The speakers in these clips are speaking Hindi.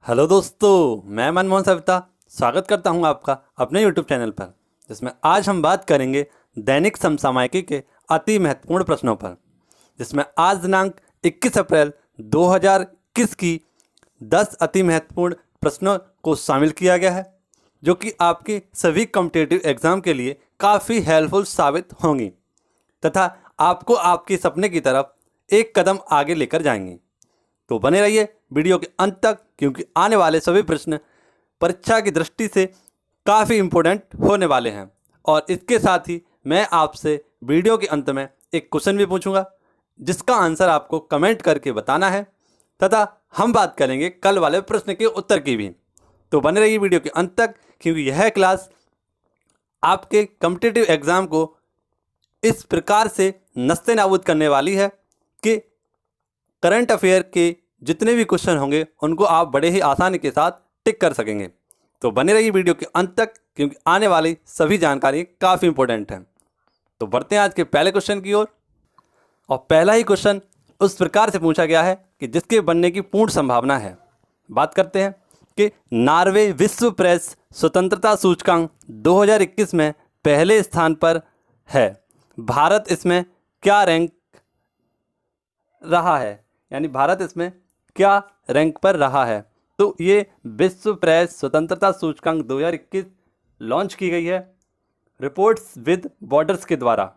हेलो दोस्तों, मैं मनमोहन सविता स्वागत करता हूं आपका अपने यूट्यूब चैनल पर, जिसमें आज हम बात करेंगे दैनिक समसामयिकी के अति महत्वपूर्ण प्रश्नों पर, जिसमें आज दिनांक 21 अप्रैल 2021 की 10 अति महत्वपूर्ण प्रश्नों को शामिल किया गया है, जो कि आपके सभी कॉम्पिटिटिव एग्जाम के लिए काफ़ी हेल्पफुल साबित होंगी तथा आपको आपके सपने की तरफ एक कदम आगे लेकर जाएंगी। तो बने रहिए वीडियो के अंत तक, क्योंकि आने वाले सभी प्रश्न परीक्षा की दृष्टि से काफ़ी इम्पोर्टेंट होने वाले हैं। और इसके साथ ही मैं आपसे वीडियो के अंत में एक क्वेश्चन भी पूछूंगा, जिसका आंसर आपको कमेंट करके बताना है तथा हम बात करेंगे कल वाले प्रश्न के उत्तर की भी। तो बने रहिए वीडियो के अंत तक, क्योंकि यह क्लास आपके कॉम्पिटिटिव एग्ज़ाम को इस प्रकार से नस्ते नाबूद करने वाली है कि करंट अफेयर के जितने भी क्वेश्चन होंगे उनको आप बड़े ही आसानी के साथ टिक कर सकेंगे। तो बने रहिए वीडियो के अंत तक, क्योंकि आने वाली सभी जानकारी काफ़ी इंपॉर्टेंट हैं। तो बढ़ते हैं आज के पहले क्वेश्चन की ओर। और पहला ही क्वेश्चन उस प्रकार से पूछा गया है कि जिसके बनने की पूर्ण संभावना है। बात करते हैं कि नॉर्वे विश्व प्रेस स्वतंत्रता सूचकांक 2021 में पहले स्थान पर है। भारत इसमें क्या रैंक रहा है, यानी भारत इसमें क्या रैंक पर रहा है। तो ये विश्व प्रेस स्वतंत्रता सूचकांक 2021 लॉन्च की गई है रिपोर्ट्स विद बॉर्डर्स के द्वारा,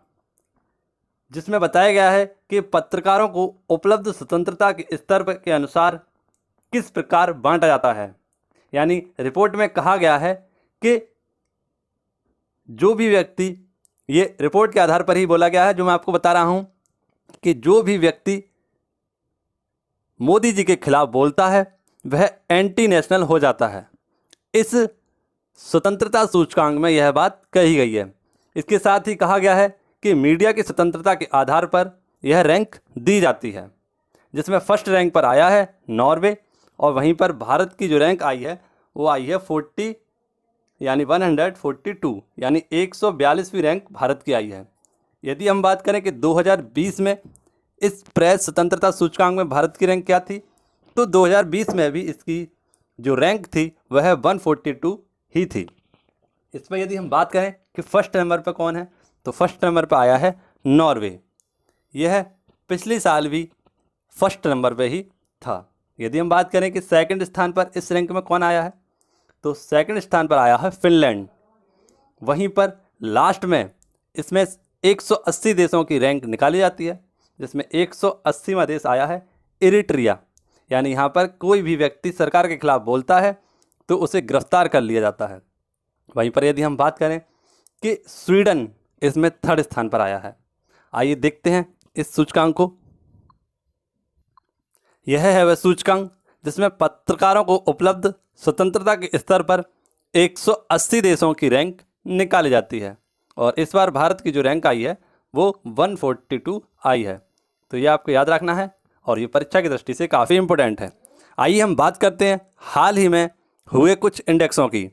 जिसमें बताया गया है कि पत्रकारों को उपलब्ध स्वतंत्रता के स्तर के अनुसार किस प्रकार बांटा जाता है। यानी रिपोर्ट में कहा गया है कि जो भी व्यक्ति, ये रिपोर्ट के आधार पर ही बोला गया है जो मैं आपको बता रहा हूँ, कि जो भी व्यक्ति मोदी जी के खिलाफ बोलता है वह एंटी नेशनल हो जाता है। इस स्वतंत्रता सूचकांक में यह बात कही गई है। इसके साथ ही कहा गया है कि मीडिया की स्वतंत्रता के आधार पर यह रैंक दी जाती है, जिसमें फर्स्ट रैंक पर आया है नॉर्वे, और वहीं पर भारत की जो रैंक आई है वो आई है 40 यानी 142, यानी 142वीं रैंक भारत की आई है। यदि हम बात करें कि 2020 में इस प्रेस स्वतंत्रता सूचकांक में भारत की रैंक क्या थी, तो 2020 में भी इसकी जो रैंक थी वह 142 ही थी। इसमें यदि हम बात करें कि फर्स्ट नंबर पर कौन है, तो फर्स्ट नंबर पर आया है नॉर्वे। यह पिछले साल भी फर्स्ट नंबर पर ही था। यदि हम बात करें कि सेकंड स्थान पर इस रैंक में कौन आया है, तो सेकंड स्थान पर आया है फिनलैंड। वहीं पर लास्ट में इसमें 180 देशों की रैंक निकाली जाती है, जिसमें 180वां देश आया है इरिट्रिया। यानी यहाँ पर कोई भी व्यक्ति सरकार के खिलाफ बोलता है तो उसे गिरफ्तार कर लिया जाता है। वहीं पर यदि हम बात करें कि स्वीडन इसमें थर्ड स्थान पर आया है। आइए देखते हैं इस सूचकांक को। यह है वह सूचकांक जिसमें पत्रकारों को उपलब्ध स्वतंत्रता के स्तर पर 180 देशों की रैंक निकाली जाती है, और इस बार भारत की जो रैंक आई है वो 142 आई है। तो ये आपको याद रखना है, और ये परीक्षा की दृष्टि से काफ़ी इंपॉर्टेंट है। आइए हम बात करते हैं हाल ही में हुए कुछ इंडेक्सों की।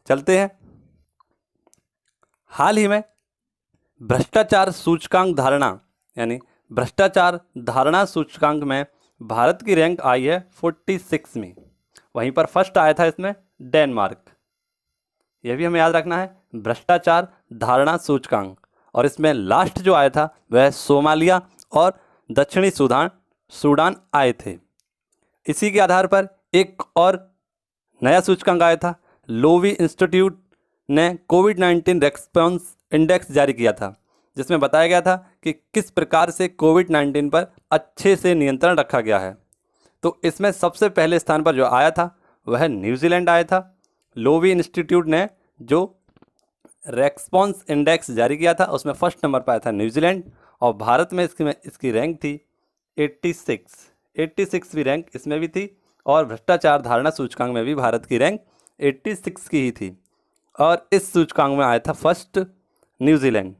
चलते हैं। हाल ही में भ्रष्टाचार सूचकांक धारणा, यानी भ्रष्टाचार धारणा सूचकांक में भारत की रैंक आई है 46 में। वहीं पर फर्स्ट आया था इसमें डेनमार्क। यह भी हमें याद रखना है, भ्रष्टाचार धारणा सूचकांक। और इसमें लास्ट जो आया था वह सोमालिया और दक्षिणी सूडान आए थे। इसी के आधार पर एक और नया सूचकांक आया था। लोवी इंस्टीट्यूट ने कोविड-19 रेस्पॉन्स इंडेक्स जारी किया था, जिसमें बताया गया था कि किस प्रकार से कोविड-19 पर अच्छे से नियंत्रण रखा गया है। तो इसमें सबसे पहले स्थान पर जो आया था वह न्यूजीलैंड आया था। लोवी इंस्टीट्यूट ने जो रेस्पॉन्स इंडेक्स जारी किया था उसमें फर्स्ट नंबर पर आया था न्यूजीलैंड, और भारत में इसकी रैंक थी 86वीं रैंक इसमें भी थी, और भ्रष्टाचार धारणा सूचकांक में भी भारत की रैंक 86 की ही थी। और इस सूचकांक में आया था फर्स्ट न्यूजीलैंड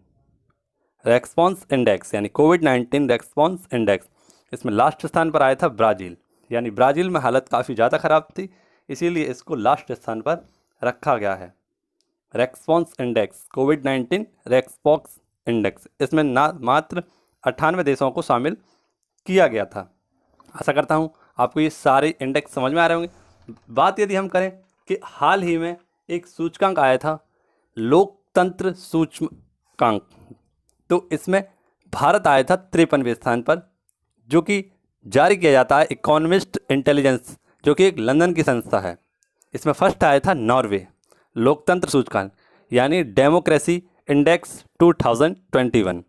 रेस्पॉन्स इंडेक्स, यानी कोविड-19 रेस्पॉन्स इंडेक्स। इसमें लास्ट स्थान पर आया था ब्राज़ील, यानी ब्राज़ील में हालत काफ़ी ज़्यादा ख़राब थी, इसीलिए इसको लास्ट स्थान पर रखा गया है। रेस्पॉन्स इंडेक्स, कोविड-19 रेस्पॉन्स इंडेक्स, इसमें मात्र 98 देशों को शामिल किया गया था। आशा करता हूँ आपको ये सारे इंडेक्स समझ में आ रहे होंगे। बात यदि हम करें कि हाल ही में एक सूचकांक आया था, लोकतंत्र सूचकांक, तो इसमें भारत आया था 53वें स्थान पर, जो कि जारी किया जाता है इकोनॉमिस्ट इंटेलिजेंस, जो कि एक लंदन की संस्था है। इसमें फर्स्ट आया था नॉर्वे, लोकतंत्र सूचकांक यानी डेमोक्रेसी इंडेक्स 2021।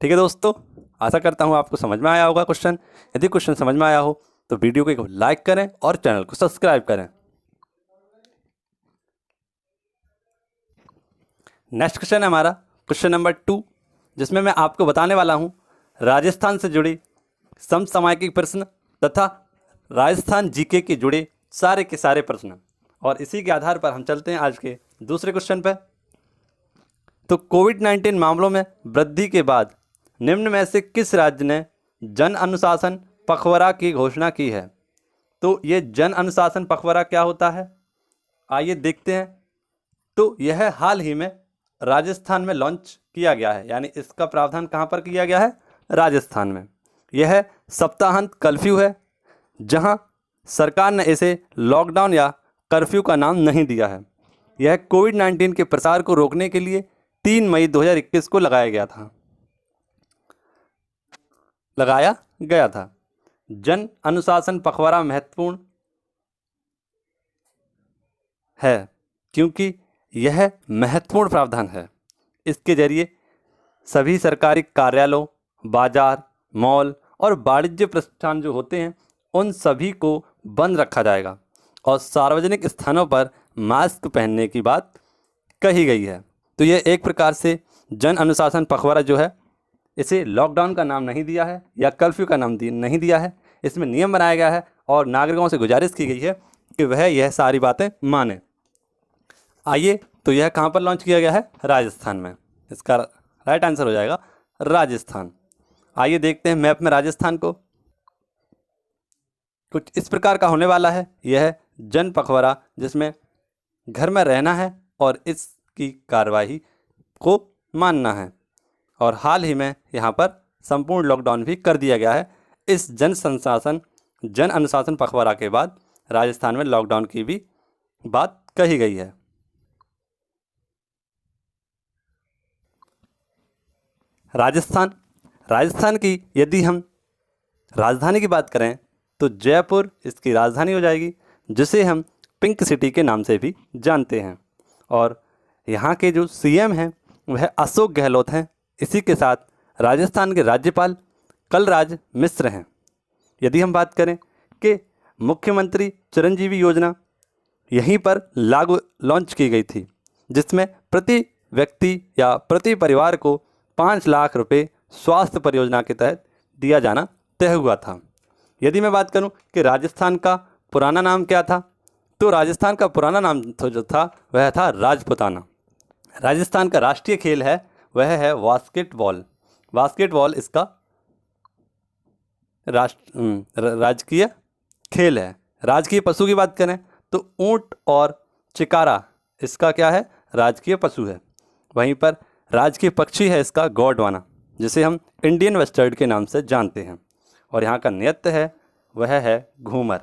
ठीक है दोस्तों, आशा करता हूँ आपको समझ में आया होगा क्वेश्चन। यदि क्वेश्चन समझ में आया हो तो वीडियो को एक लाइक करें और चैनल को सब्सक्राइब करें। नेक्स्ट क्वेश्चन है हमारा क्वेश्चन नंबर 2, जिसमें मैं आपको बताने वाला हूँ राजस्थान से जुड़ी समसामयिक प्रश्न तथा राजस्थान जीके के जुड़े सारे के सारे प्रश्न, और इसी के आधार पर हम चलते हैं आज के दूसरे क्वेश्चन पर। तो कोविड-19 मामलों में वृद्धि के बाद निम्न में से किस राज्य ने जन अनुशासन पखवाड़ा की घोषणा की है? तो ये जन अनुशासन पखवाड़ा क्या होता है, आइए देखते हैं। तो यह हाल ही में राजस्थान में लॉन्च किया गया है, यानी इसका प्रावधान कहाँ पर किया गया है? राजस्थान में। यह सप्ताहांत कर्फ्यू है, जहां सरकार ने इसे लॉकडाउन या कर्फ्यू का नाम नहीं दिया है। यह कोविड-19 के प्रसार को रोकने के लिए 3 मई 2021 को लगाया गया था। जन अनुशासन पखवाड़ा महत्वपूर्ण है क्योंकि यह महत्वपूर्ण प्रावधान है। इसके जरिए सभी सरकारी कार्यालयों, बाजार, मॉल और वाणिज्य प्रतिष्ठान जो होते हैं उन सभी को बंद रखा जाएगा और सार्वजनिक स्थानों पर मास्क पहनने की बात कही गई है। तो यह एक प्रकार से जन अनुशासन पखवाड़ा जो है, इसे लॉकडाउन का नाम नहीं दिया है या कर्फ्यू का नाम नहीं दिया है। इसमें नियम बनाया गया है और नागरिकों से गुजारिश की गई है कि वह यह सारी बातें माने। आइए, तो यह कहाँ पर लॉन्च किया गया है? राजस्थान में। इसका राइट आंसर हो जाएगा राजस्थान। आइए देखते हैं मैप में राजस्थान को। कुछ इस प्रकार का होने वाला है यह जन पखवाड़ा, जिसमें घर में रहना है और इसकी कार्रवाई को मानना है। और हाल ही में यहाँ पर संपूर्ण लॉकडाउन भी कर दिया गया है। इस जन अनुशासन पखवाड़ा के बाद राजस्थान में लॉकडाउन की भी बात कही गई है। राजस्थान की यदि हम राजधानी की बात करें तो जयपुर इसकी राजधानी हो जाएगी, जिसे हम पिंक सिटी के नाम से भी जानते हैं। और यहाँ के जो सीएम हैं वह अशोक गहलोत हैं। इसी के साथ राजस्थान के राज्यपाल कलराज मिश्र हैं। यदि हम बात करें कि मुख्यमंत्री चिरंजीवी योजना यहीं पर लॉन्च की गई थी, जिसमें प्रति व्यक्ति या प्रति परिवार को 5 लाख रुपए स्वास्थ्य परियोजना के तहत दिया जाना तय हुआ था। यदि मैं बात करूं कि राजस्थान का पुराना नाम क्या था, तो राजस्थान का पुराना नाम जो था वह था राजपुताना। राजस्थान का राष्ट्रीय खेल है वह है बास्केटबॉल। बास्केटबॉल इसका राजकीय खेल है। राजकीय पशु की बात करें तो ऊंट और चिकारा इसका क्या है? राजकीय पशु है। वहीं पर राजकीय पक्षी है इसका गौडवाना, जिसे हम इंडियन वेस्टर्ड के नाम से जानते हैं। और यहाँ का नृत्य है वह है घूमर।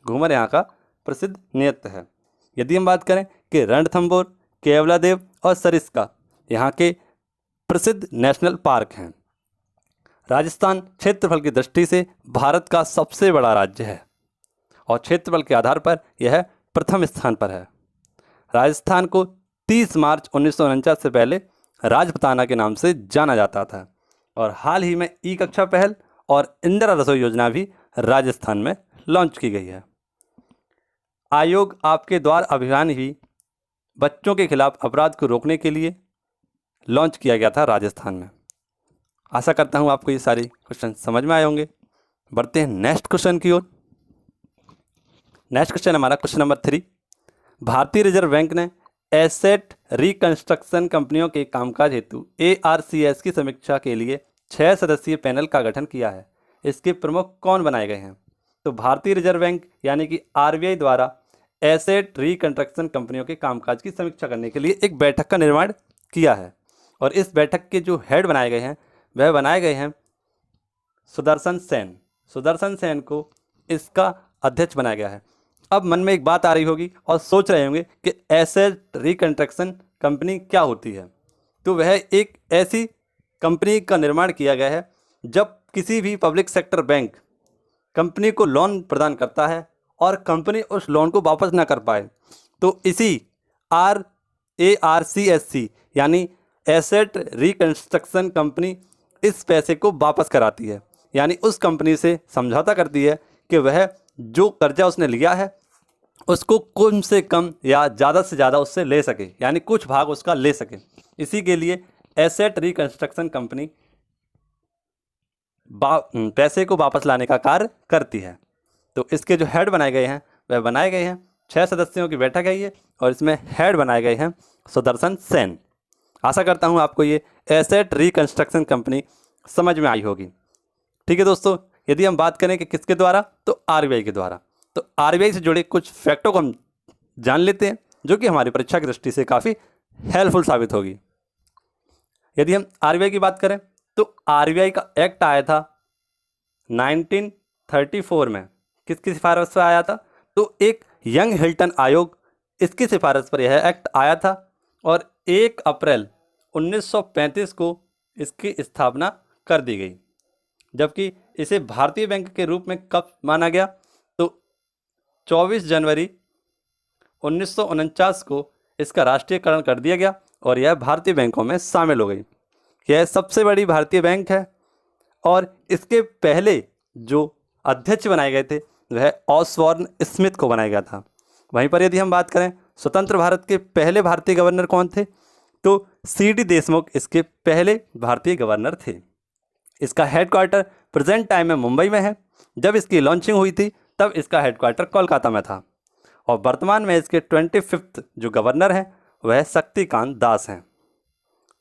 घूमर यहाँ का प्रसिद्ध नृत्य है। यदि हम बात करें कि रणथंभौर, केवलादेव और सरिस्का यहाँ के प्रसिद्ध नेशनल पार्क हैं। राजस्थान क्षेत्रफल की दृष्टि से भारत का सबसे बड़ा राज्य है और क्षेत्रफल के आधार पर यह प्रथम स्थान पर है। राजस्थान को 30 मार्च 1949 से पहले राजपुताना के नाम से जाना जाता था और हाल ही में ई कक्षा पहल और इंदिरा रसोई योजना भी राजस्थान में लॉन्च की गई है। आयोग आपके द्वार अभियान भी बच्चों के खिलाफ अपराध को रोकने के लिए लॉन्च किया गया था राजस्थान में। आशा करता हूँ आपको ये सारे क्वेश्चन समझ में आए होंगे। बढ़ते हैं नेक्स्ट क्वेश्चन की ओर। नेक्स्ट क्वेश्चन हमारा क्वेश्चन नंबर 3। भारतीय रिजर्व बैंक ने एसेट रिकंस्ट्रक्शन कंपनियों के कामकाज हेतु ARCS की समीक्षा के लिए 6 सदस्यीय पैनल का गठन किया है। इसके प्रमुख कौन बनाए गए हैं? तो भारतीय रिजर्व बैंक यानी कि RBI द्वारा एसेट रिकंस्ट्रक्शन कंपनियों के कामकाज की समीक्षा करने के लिए एक बैठक का निर्माण किया है और इस बैठक के जो हेड बनाए गए हैं वह बनाए गए हैं सुदर्शन सेन। सुदर्शन सेन को इसका अध्यक्ष बनाया गया है। अब मन में एक बात आ रही होगी और सोच रहे होंगे कि एसेट रिकंस्ट्रक्शन कंपनी क्या होती है। तो वह एक ऐसी कंपनी का निर्माण किया गया है जब किसी भी पब्लिक सेक्टर बैंक कंपनी को लोन प्रदान करता है और कंपनी उस लोन को वापस ना कर पाए तो इसी ARCSC यानी एसेट रिकंस्ट्रक्शन कंपनी इस पैसे को वापस कराती है। यानी उस कंपनी से समझौता करती है कि वह जो कर्जा उसने लिया है उसको कम से कम या ज़्यादा से ज़्यादा उससे ले सके, यानी कुछ भाग उसका ले सके। इसी के लिए एसेट रिकंस्ट्रक्शन कंपनी पैसे को वापस लाने का कार्य करती है। तो इसके जो हेड बनाए गए हैं वह बनाए गए हैं 6 सदस्यों की बैठक है ये, और इसमें हेड बनाए गए हैं सुदर्शन सेन। आशा करता हूँ आपको ये एसेट रिकंस्ट्रक्शन कंपनी समझ में आई होगी। ठीक है दोस्तों, यदि हम बात करें कि किसके द्वारा, तो RBI के द्वारा। तो RBI से जुड़े कुछ फैक्टों को हम जान लेते हैं जो कि हमारी परीक्षा की दृष्टि से काफ़ी हेल्पफुल साबित होगी। यदि हम RBI की बात करें तो RBI का एक्ट आया था 1934 में। किसकी सिफारिश पर आया था? तो एक यंग हिल्टन आयोग, इसकी सिफारिश पर यह एक्ट आया था और 1 अप्रैल 1935 को इसकी स्थापना कर दी गई। जबकि इसे भारतीय बैंक के रूप में कब माना गया? तो 24 जनवरी 1949 को इसका राष्ट्रीयकरण कर दिया गया और यह भारतीय बैंकों में शामिल हो गई। यह सबसे बड़ी भारतीय बैंक है और इसके पहले जो अध्यक्ष बनाए गए थे वह ऑसबॉर्न स्मिथ को बनाया गया था। वहीं पर यदि हम बात करें स्वतंत्र भारत के पहले भारतीय गवर्नर कौन थे, तो CD देशमुख इसके पहले भारतीय गवर्नर थे। इसका हेडक्वार्टर प्रेजेंट टाइम में मुंबई में है। जब इसकी लॉन्चिंग हुई थी तब इसका हेडक्वार्टर कोलकाता में था और वर्तमान में इसके 25th जो गवर्नर हैं वह शक्तिकांत दास हैं।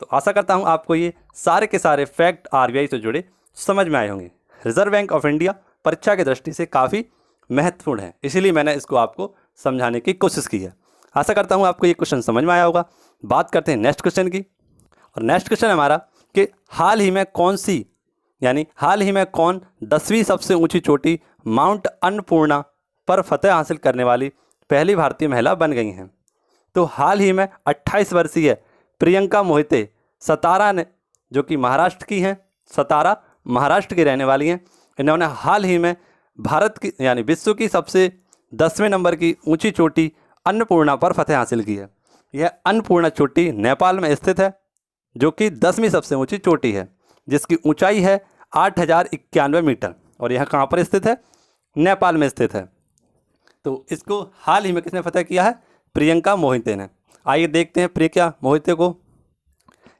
तो आशा करता हूं आपको ये सारे के सारे फैक्ट RBI से जुड़े समझ में आए होंगे। रिजर्व बैंक ऑफ इंडिया परीक्षा की दृष्टि से काफ़ी महत्वपूर्ण है, इसीलिए मैंने इसको आपको समझाने की कोशिश की है। आशा करता हूं आपको ये क्वेश्चन समझ में आया होगा। बात करते हैं नेक्स्ट क्वेश्चन की, और नेक्स्ट क्वेश्चन हमारा कि हाल ही में कौन 10वीं सबसे ऊंची चोटी माउंट अन्नपूर्णा पर फतेह हासिल करने वाली पहली भारतीय महिला बन गई हैं। तो हाल ही में 28 वर्षीय प्रियंका मोहिते सतारा ने, जो कि महाराष्ट्र की हैं, सतारा महाराष्ट्र की रहने वाली हैं, इन्होंने हाल ही में भारत की यानी विश्व की सबसे 10वें नंबर की ऊंची चोटी अन्नपूर्णा पर फतेह हासिल की है। यह अन्नपूर्णा चोटी नेपाल में स्थित है, जो कि 10वीं सबसे ऊंची चोटी है, जिसकी ऊंचाई है 8091 मीटर, और यह कहाँ पर स्थित है? नेपाल में स्थित है। तो इसको हाल ही में किसने फतेह किया है? प्रियंका मोहिते ने। आइए देखते हैं प्रियंका मोहिते को।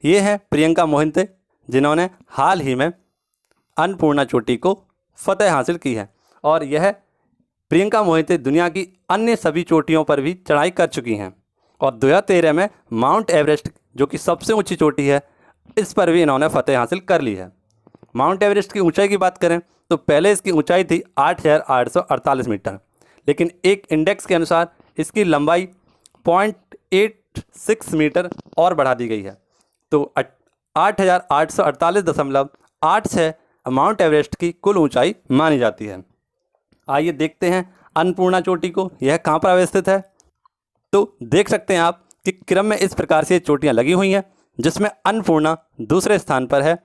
ये हैं प्रियंका मोहिते जिन्होंने हाल ही में अन्नपूर्णा चोटी को फतेह हासिल की है, और यह प्रियंका मोहिते दुनिया की अन्य सभी चोटियों पर भी चढ़ाई कर चुकी हैं, और 2013 में माउंट एवरेस्ट, जो कि सबसे ऊंची चोटी है, इस पर भी इन्होंने फतेह हासिल कर ली है। माउंट एवरेस्ट की ऊंचाई की बात करें तो पहले इसकी ऊंचाई थी 8848 मीटर, लेकिन एक इंडेक्स के अनुसार इसकी लंबाई 0.86 मीटर और बढ़ा दी गई है। तो 8848.86 माउंट एवरेस्ट की कुल ऊंचाई मानी जाती है। आइए देखते हैं अन्नपूर्णा चोटी को, यह कहाँ पर अवस्थित है। तो देख सकते हैं आप कि क्रम में इस प्रकार से चोटियाँ लगी हुई हैं, जिसमें अन्नपूर्णा दूसरे स्थान पर है।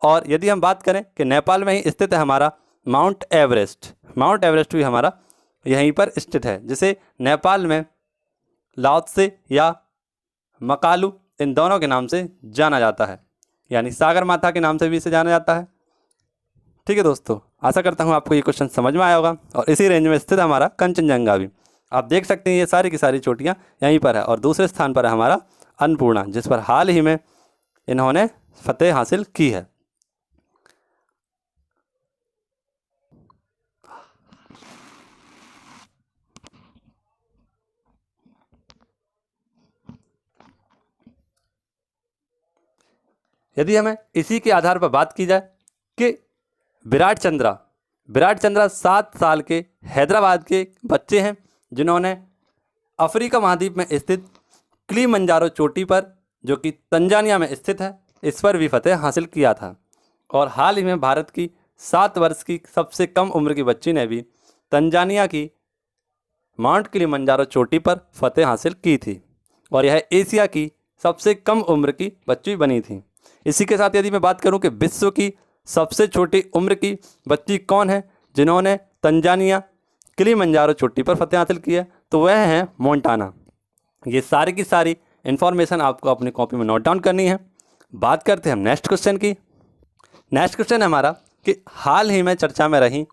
और यदि हम बात करें कि नेपाल में ही स्थित है हमारा माउंट एवरेस्ट भी हमारा यहीं पर स्थित है, जिसे नेपाल में लाओत्से या मकालू इन दोनों के नाम से जाना जाता है, यानी सागर माथा के नाम से भी इसे जाना जाता है। ठीक है दोस्तों, आशा करता हूँ आपको ये क्वेश्चन समझ में आया होगा। और इसी रेंज में स्थित हमारा कंचनजंगा भी, आप देख सकते हैं ये सारी की सारी चोटियाँ यहीं पर है, और दूसरे स्थान पर है हमारा अन्नपूर्णा, जिस पर हाल ही में इन्होंने फतेह हासिल की है। यदि हमें इसी के आधार पर बात की जाए कि विराट चंद्रा 7 साल के हैदराबाद के बच्चे हैं, जिन्होंने अफ्रीका महाद्वीप में स्थित किलिमंजारो चोटी पर, जो कि तंजानिया में स्थित है, इस पर भी फतेह हासिल किया था। और हाल ही में भारत की 7 वर्ष की सबसे कम उम्र की बच्ची ने भी तंजानिया की माउंट किलिमंजारो चोटी पर फतेह हासिल की थी और यह एशिया की सबसे कम उम्र की बच्ची बनी थी। इसी के साथ यदि मैं बात करूं कि विश्व की सबसे छोटी उम्र की बच्ची कौन है जिन्होंने तंजानिया किलिमंजारो चोटी पर फतेह हासिल की है, तो वह है मोंटाना। ये सारी की सारी इन्फॉर्मेशन आपको अपनी कॉपी में नोट डाउन करनी है। बात करते हैं हम नेक्स्ट क्वेश्चन की। नेक्स्ट क्वेश्चन है हमारा कि हाल ही में चर्चा में रही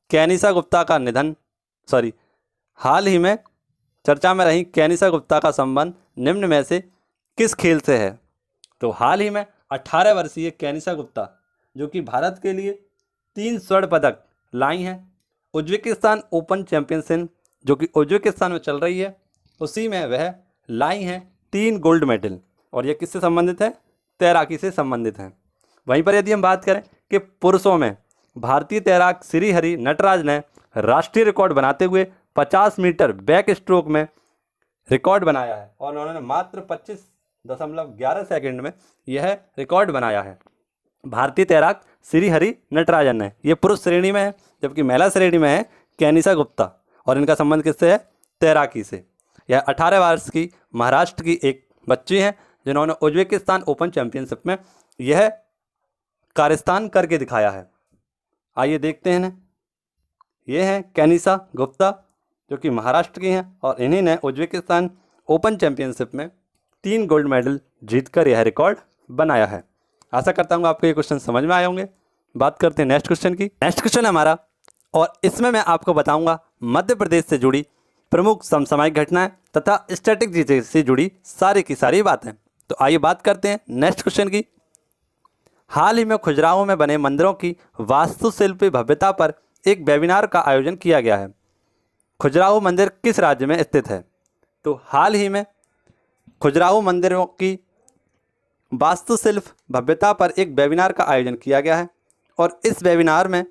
कैनिसा गुप्ता का निधन हाल ही में चर्चा में रही कैनिसा गुप्ता का संबंध निम्न में से किस खेल से है। तो हाल ही में 18 वर्षीय कैनिसा गुप्ता जो कि भारत के लिए 3 स्वर्ण पदक लाई हैं, उज्बेकिस्तान ओपन चैंपियनशिप जो कि उज्बेकिस्तान में चल रही है उसी में वह लाई हैं 3 गोल्ड मेडल और यह किससे संबंधित है, तैराकी से संबंधित है। वहीं पर यदि हम बात करें कि पुरुषों में भारतीय तैराक श्रीहरि नटराज ने राष्ट्रीय रिकॉर्ड बनाते हुए 50 मीटर बैक स्ट्रोक में रिकॉर्ड बनाया है और उन्होंने मात्र 25.11 सेकंड में यह रिकॉर्ड बनाया है। भारतीय तैराक श्रीहरि नटराजन ने, यह पुरुष श्रेणी में है, जबकि महिला श्रेणी में है कैनिसा गुप्ता और इनका संबंध किससे है, तैराकी से। यह 18 वर्ष की महाराष्ट्र की एक बच्ची है जिन्होंने उज्बेकिस्तान ओपन चैंपियनशिप में यह कारस्तान करके दिखाया है। आइए देखते हैं ना, ये हैं कैनिसा गुप्ता जो कि महाराष्ट्र की हैं और इन्हीं ने उज्बेकिस्तान ओपन चैंपियनशिप में 3 गोल्ड मेडल जीतकर यह रिकॉर्ड बनाया है। आशा करता हूँ आपको ये क्वेश्चन समझ में आए होंगे। बात करते हैं नेक्स्ट क्वेश्चन की। नेक्स्ट क्वेश्चन है हमारा और इसमें मैं आपको बताऊंगा मध्य प्रदेश से जुड़ी प्रमुख समसामयिक घटनाएं तथा स्ट्रेटेजी से जुड़ी सारी की सारी बातें। तो आइए बात करते हैं नेक्स्ट क्वेश्चन की। हाल ही में खजुराहो में बने मंदिरों की वास्तुशिल्प भव्यता पर एक वेबिनार का आयोजन किया गया है। खजुराहो मंदिर किस राज्य में स्थित है। तो हाल ही में खजुराहो मंदिरों की वास्तुशिल्प भव्यता पर एक वेबिनार का आयोजन किया गया है और इस वेबिनार में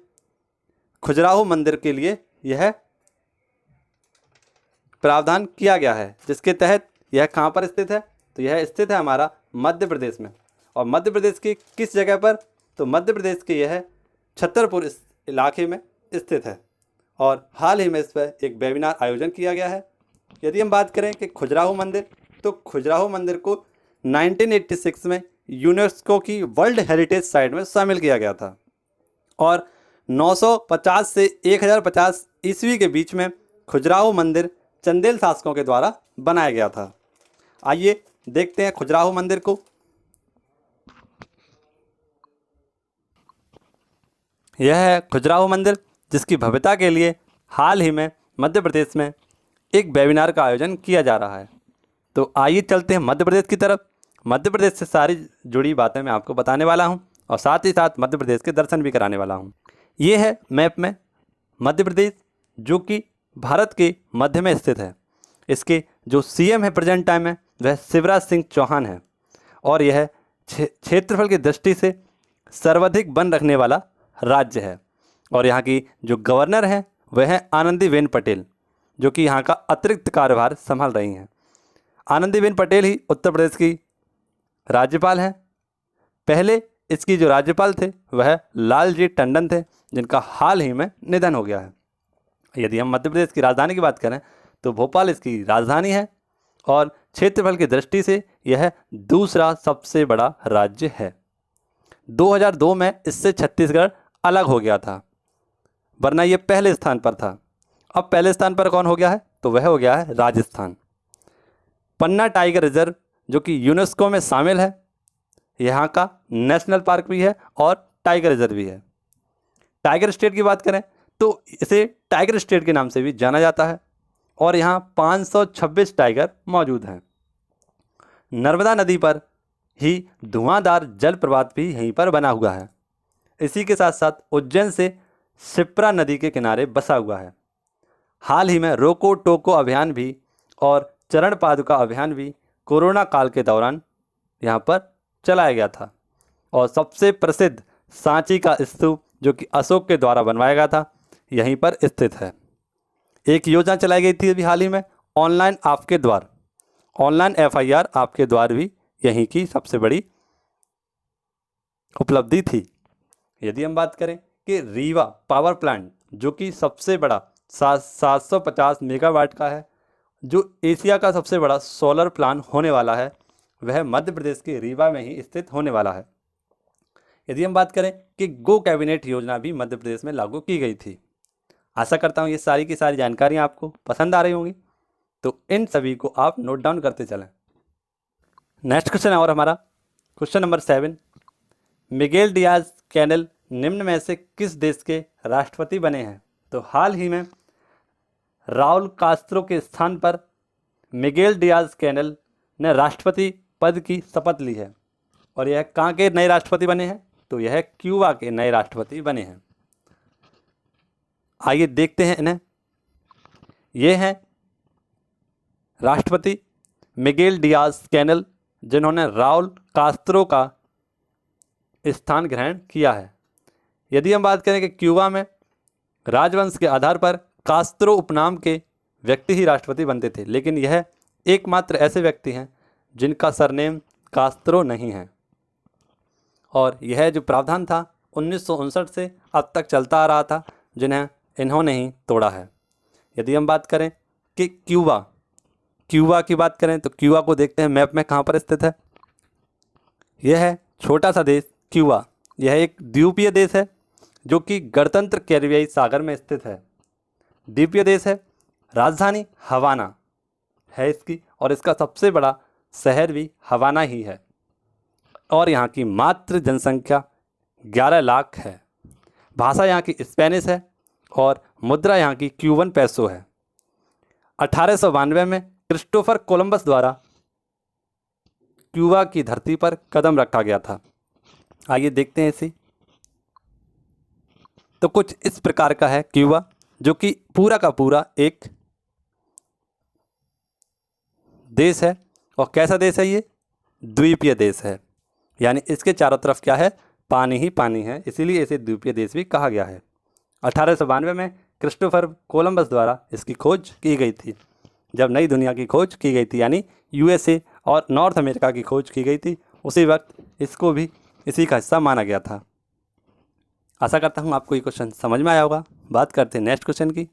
खजुराहो मंदिर के लिए यह प्रावधान किया गया है, जिसके तहत यह कहाँ पर स्थित है, तो यह स्थित है हमारा मध्य प्रदेश में। और मध्य प्रदेश की किस जगह पर, तो मध्य प्रदेश के यह छतरपुर इस इलाके में स्थित है और हाल ही में इस पर एक वेबिनार आयोजन किया गया है। यदि हम बात करें कि खजुराहो मंदिर, तो खजुराहो मंदिर को 1986 में यूनेस्को की वर्ल्ड हेरिटेज साइट में शामिल किया गया था और 950 से 1050 ईस्वी के बीच में खजुराहो मंदिर चंदेल शासकों के द्वारा बनाया गया था। आइए देखते हैं खजुराहो मंदिर को। यह है खजुराहो मंदिर जिसकी भव्यता के लिए हाल ही में मध्य प्रदेश में एक वेबिनार का आयोजन किया जा रहा है। तो आइए चलते हैं मध्य प्रदेश की तरफ। मध्य प्रदेश से सारी जुड़ी बातें मैं आपको बताने वाला हूं और साथ ही साथ मध्य प्रदेश के दर्शन भी कराने वाला हूं। ये है मैप में मध्य प्रदेश जो कि भारत के मध्य में स्थित है। इसके जो सीएम है प्रेजेंट टाइम में वह शिवराज सिंह चौहान है और यह क्षेत्रफल की दृष्टि से सर्वाधिक वन रखने वाला राज्य है। और यहाँ की जो गवर्नर हैं वह है आनंदीबेन पटेल जो कि यहाँ का अतिरिक्त कार्यभार संभाल रही हैं। आनंदीबेन पटेल ही उत्तर प्रदेश की राज्यपाल हैं। पहले इसकी जो राज्यपाल थे वह लालजी टंडन थे जिनका हाल ही में निधन हो गया है। यदि हम मध्य प्रदेश की राजधानी की बात करें तो भोपाल इसकी राजधानी है और क्षेत्रफल की दृष्टि से यह दूसरा सबसे बड़ा राज्य है। 2002 में इससे छत्तीसगढ़ अलग हो गया था, वरना यह पहले स्थान पर था। अब पहले स्थान पर कौन हो गया है, तो वह हो गया है राजस्थान। पन्ना टाइगर रिजर्व जो कि यूनेस्को में शामिल है, यहाँ का नेशनल पार्क भी है और टाइगर रिजर्व भी है। टाइगर स्टेट की बात करें तो इसे टाइगर स्टेट के नाम से भी जाना जाता है और यहाँ 526 टाइगर मौजूद हैं। नर्मदा नदी पर ही धुआंधार जलप्रपात भी यहीं पर बना हुआ है। इसी के साथ साथ उज्जैन से शिप्रा नदी के किनारे बसा हुआ है। हाल ही में रोको टोको अभियान भी और चरण पादुका अभियान भी कोरोना काल के दौरान यहाँ पर चलाया गया था। और सबसे प्रसिद्ध सांची का स्तूप जो कि अशोक के द्वारा बनवाया गया था यहीं पर स्थित है। एक योजना चलाई गई थी अभी हाल ही में ऑनलाइन आपके द्वार, ऑनलाइन FIR आपके द्वार भी यहीं की सबसे बड़ी उपलब्धि थी। यदि हम बात करें कि रीवा पावर प्लांट जो कि सबसे बड़ा 750 मेगावाट का है। जो एशिया का सबसे बड़ा सोलर प्लांट होने वाला है वह मध्य प्रदेश के रीवा में ही स्थित होने वाला है। यदि हम बात करें कि गो कैबिनेट योजना भी मध्य प्रदेश में लागू की गई थी। आशा करता हूँ ये सारी की सारी जानकारियाँ आपको पसंद आ रही होंगी, तो इन सभी को आप नोट डाउन करते चलें। नेक्स्ट क्वेश्चन है और हमारा question number 7, Miguel Diaz Canel निम्न में से किस देश के राष्ट्रपति बने हैं? तो हाल ही में राउल कास्त्रो के स्थान पर मिगेल डियाज कैनेल ने राष्ट्रपति पद की शपथ ली है। और यह कहाँ के नए राष्ट्रपति बने हैं? तो यह क्यूबा के नए राष्ट्रपति बने हैं। आइए देखते हैं इन्हें। ये हैं राष्ट्रपति मिगेल डियाज कैनेल, जिन्होंने राउल कास्त्रो का स्थान ग्रहण किया है। यदि हम बात करें कि क्यूबा में राजवंश के आधार पर कास्त्रो उपनाम के व्यक्ति ही राष्ट्रपति बनते थे, लेकिन यह एकमात्र ऐसे व्यक्ति हैं जिनका सरनेम कास्त्रो नहीं है। और यह जो प्रावधान था 1959 से अब तक चलता आ रहा था, जिन्हें इन्होंने ही तोड़ा है। यदि हम बात करें कि क्यूबा की बात करें तो क्यूबा को देखते हैं मैप में कहाँ पर स्थित है। यह है छोटा सा देश क्यूबा। यह एक द्वीपीय देश है जो कि गणतंत्र कैरिबियाई सागर में स्थित है। द्वीपीय देश है। राजधानी हवाना है इसकी, और इसका सबसे बड़ा शहर भी हवाना ही है। और यहाँ की मात्र जनसंख्या 11 लाख है। भाषा यहाँ की स्पेनिश है और मुद्रा यहाँ की क्यूबन पैसो है। 1892 में क्रिस्टोफर कोलंबस द्वारा क्यूबा की धरती पर कदम रखा गया था। आइए देखते हैं इसी। तो कुछ इस प्रकार का है क्यूबा, जो कि पूरा का पूरा एक देश है। और कैसा देश है ये? द्वीपीय देश है, यानी इसके चारों तरफ क्या है? पानी ही पानी है, इसीलिए इसे द्वीपीय देश भी कहा गया है। 1892 में क्रिस्टोफर कोलंबस द्वारा इसकी खोज की गई थी। जब नई दुनिया की खोज की गई थी, यानी यूएसए और नॉर्थ अमेरिका की खोज की गई थी, उसी वक्त इसको भी इसी का हिस्सा माना गया था। आशा करता हूँ आपको ये क्वेश्चन समझ में आया होगा। बात करते हैं नेक्स्ट क्वेश्चन की।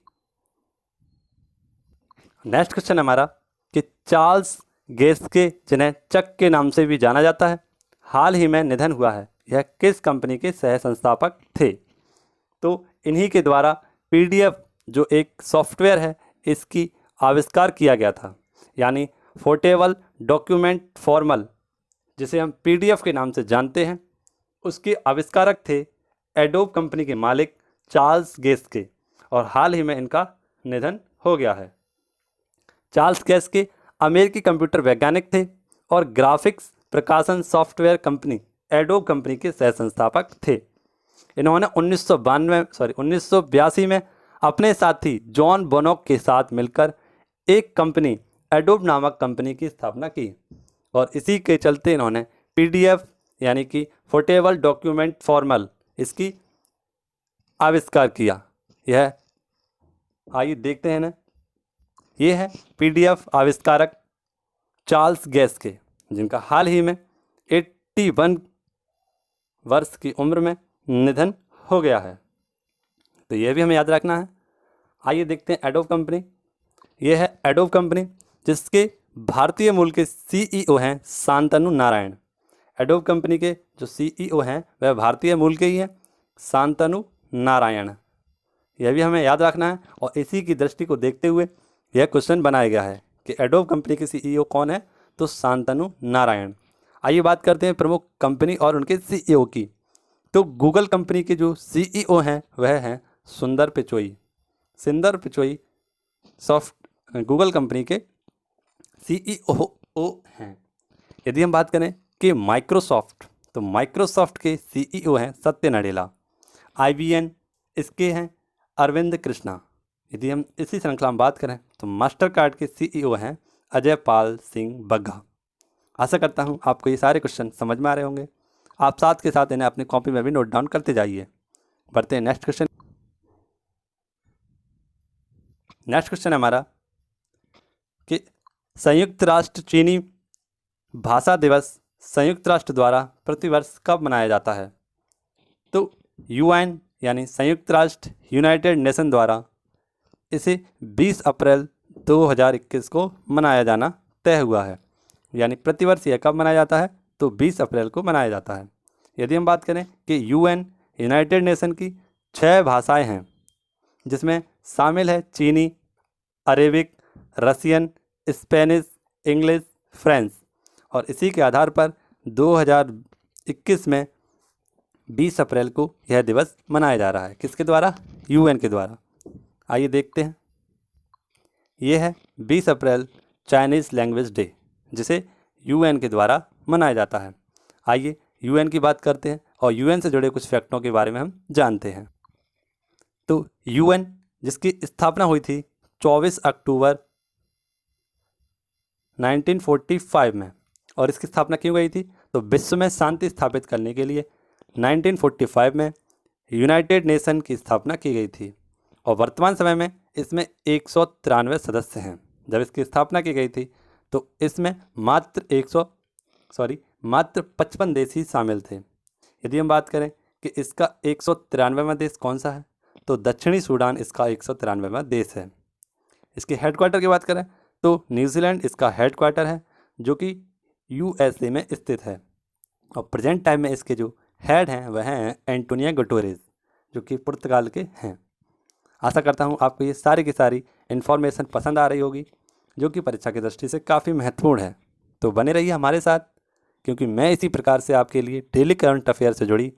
नेक्स्ट क्वेश्चन हमारा कि चार्ल्स गेस्के, जिन्हें चक के नाम से भी जाना जाता है, हाल ही में निधन हुआ है। यह किस कंपनी के सह संस्थापक थे? तो इन्हीं के द्वारा पीडीएफ जो एक सॉफ्टवेयर है, इसकी आविष्कार किया गया था, यानी पोर्टेबल डॉक्यूमेंट फॉर्मल, जिसे हम पीडीएफ के नाम से जानते हैं। उसके आविष्कारक थे एडोब कंपनी के मालिक चार्ल्स गेस्के, और हाल ही में इनका निधन हो गया है। चार्ल्स गेस्के अमेरिकी कंप्यूटर वैज्ञानिक थे और ग्राफिक्स प्रकाशन सॉफ्टवेयर कंपनी एडोब कंपनी के सह संस्थापक थे। इन्होंने 1982 में अपने साथी जॉन बोनॉक के साथ मिलकर एक कंपनी एडोब नामक कंपनी की स्थापना की, और इसी के चलते इन्होंने पीडीएफ यानी कि पोर्टेबल डॉक्यूमेंट फॉर्मल, इसकी आविष्कार किया। यह आइए देखते हैं ना। ये है पीडीएफ आविष्कारक चार्ल्स गेस्के, जिनका हाल ही में 81 वर्ष की उम्र में निधन हो गया है। तो यह भी हमें याद रखना है। आइए देखते हैं एडोब कंपनी। यह है एडोब कंपनी, जिसके भारतीय मूल के सीईओ हैं शांतनु नारायण। एडोब कंपनी के जो सीईओ हैं वह भारतीय मूल के ही हैं, शांतनु नारायण। यह भी हमें याद रखना है, और इसी की दृष्टि को देखते हुए यह क्वेश्चन बनाया गया है कि एडोब कंपनी के सीईओ कौन है? तो शांतनु नारायण। आइए बात करते हैं प्रमुख कंपनी और उनके सीईओ की। तो गूगल कंपनी के जो सीईओ हैं वह हैं सुंदर पिचोई। सुंदर पिचोई गूगल कंपनी के सीईओ हैं। यदि हम बात करें कि माइक्रोसॉफ्ट, तो माइक्रोसॉफ्ट के सीईओ हैं सत्य नडेला। आईबीएम इसके हैं अरविंद कृष्णा। यदि हम इसी श्रृंखला में बात करें तो मास्टर कार्ड के सीईओ हैं अजय पाल सिंह बग्गा। आशा करता हूं आपको ये सारे क्वेश्चन समझ में आ रहे होंगे। आप साथ के साथ इन्हें अपनी कॉपी में भी नोट डाउन करते जाइए। बढ़ते हैं नेक्स्ट क्वेश्चन। नेक्स्ट क्वेश्चन है हमारा कि संयुक्त राष्ट्र चीनी भाषा दिवस संयुक्त राष्ट्र द्वारा प्रतिवर्ष कब मनाया जाता है? तो यूएन यानी संयुक्त राष्ट्र यूनाइटेड नेशन द्वारा इसे 20 अप्रैल 2021 को मनाया जाना तय हुआ है। यानी प्रतिवर्ष यह कब मनाया जाता है? तो 20 अप्रैल को मनाया जाता है। यदि हम बात करें कि यूनाइटेड नेशन की 6 भाषाएं हैं, जिसमें शामिल है चीनी, Arabic, Russian, Spanish, English, French, और इसी के आधार पर 2021 में 20 अप्रैल को यह दिवस मनाया जा रहा है। किसके द्वारा? यूएन के द्वारा। आइए देखते हैं। यह है 20 अप्रैल चाइनीज़ लैंग्वेज डे, जिसे यूएन के द्वारा मनाया जाता है। आइए यूएन की बात करते हैं और यूएन से जुड़े कुछ फैक्टों के बारे में हम जानते हैं। तो यूएन, जिसकी स्थापना हुई थी 24 अक्टूबर 1945 में, और इसकी स्थापना क्यों गई थी? तो विश्व में शांति स्थापित करने के लिए 1945 में यूनाइटेड नेशन की स्थापना की गई थी, और वर्तमान समय में इसमें 193 सदस्य हैं। जब इसकी स्थापना की गई थी तो इसमें मात्र 55 देश ही शामिल थे। यदि हम बात करें कि इसका 193वां देश कौन सा है, तो दक्षिणी सूडान इसका 193वां देश है। इसके हेडक्वार्टर की बात करें तो न्यूजीलैंड इसका हेडक्वार्टर है, जो कि यूएसए में स्थित है, और प्रेजेंट टाइम में इसके जो हेड हैं वह हैं एंटोनियो गुटेरेस, जो कि पुर्तगाल के हैं। आशा करता हूँ आपको ये सारी की सारी इन्फॉर्मेशन पसंद आ रही होगी, जो कि परीक्षा की दृष्टि से काफ़ी महत्वपूर्ण है। तो बने रहिए हमारे साथ, क्योंकि मैं इसी प्रकार से आपके लिए डेली करंट अफेयर से जुड़ी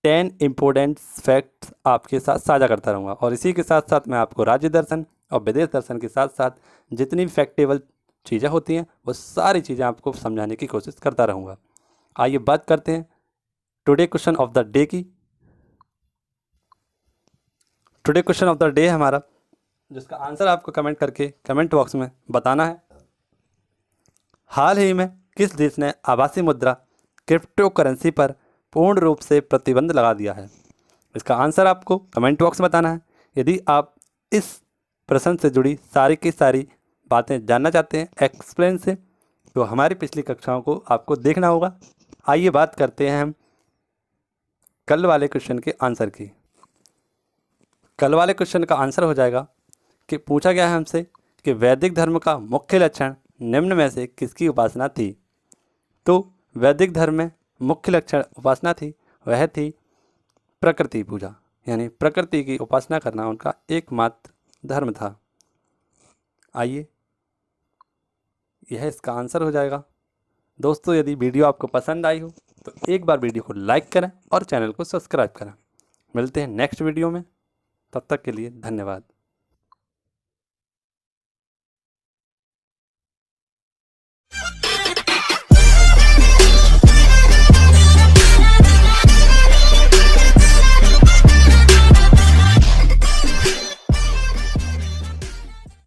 10 इम्पोर्टेंट फैक्ट्स आपके साथ साझा करता रहूँगा, और इसी के साथ साथ मैं आपको राज्य दर्शन और विदेश दर्शन के साथ साथ जितनी भी फैक्टेबल चीज़ें होती हैं वो सारी चीज़ें आपको समझाने की कोशिश करता रहूँगा। आइए बात करते हैं today question of the day की। Today question of the day हमारा, जिसका आंसर आपको कमेंट करके कमेंट बॉक्स में बताना है। हाल ही में किस देश ने आभासी मुद्रा क्रिप्टो करेंसी पर पूर्ण रूप से प्रतिबंध लगा दिया है? इसका आंसर आपको कमेंट बॉक्स में बताना है। यदि आप इस प्रश्न से जुड़ी सारी की सारी बातें जानना चाहते हैं एक्सप्लेन से, तो हमारी पिछली कक्षाओं को आपको देखना होगा। आइए बात करते हैं हम कल वाले क्वेश्चन के आंसर की। कल वाले क्वेश्चन का आंसर हो जाएगा कि पूछा गया है हमसे कि वैदिक धर्म का मुख्य लक्षण निम्न में से किसकी उपासना थी? तो वैदिक धर्म में मुख्य लक्षण उपासना थी, वह थी प्रकृति पूजा, यानी प्रकृति की उपासना करना उनका एकमात्र धर्म था। आइए यह इसका आंसर हो जाएगा। दोस्तों, यदि वीडियो आपको पसंद आई हो तो एक बार वीडियो को लाइक करें और चैनल को सब्सक्राइब करें। मिलते हैं नेक्स्ट वीडियो में, तब तक के लिए धन्यवाद।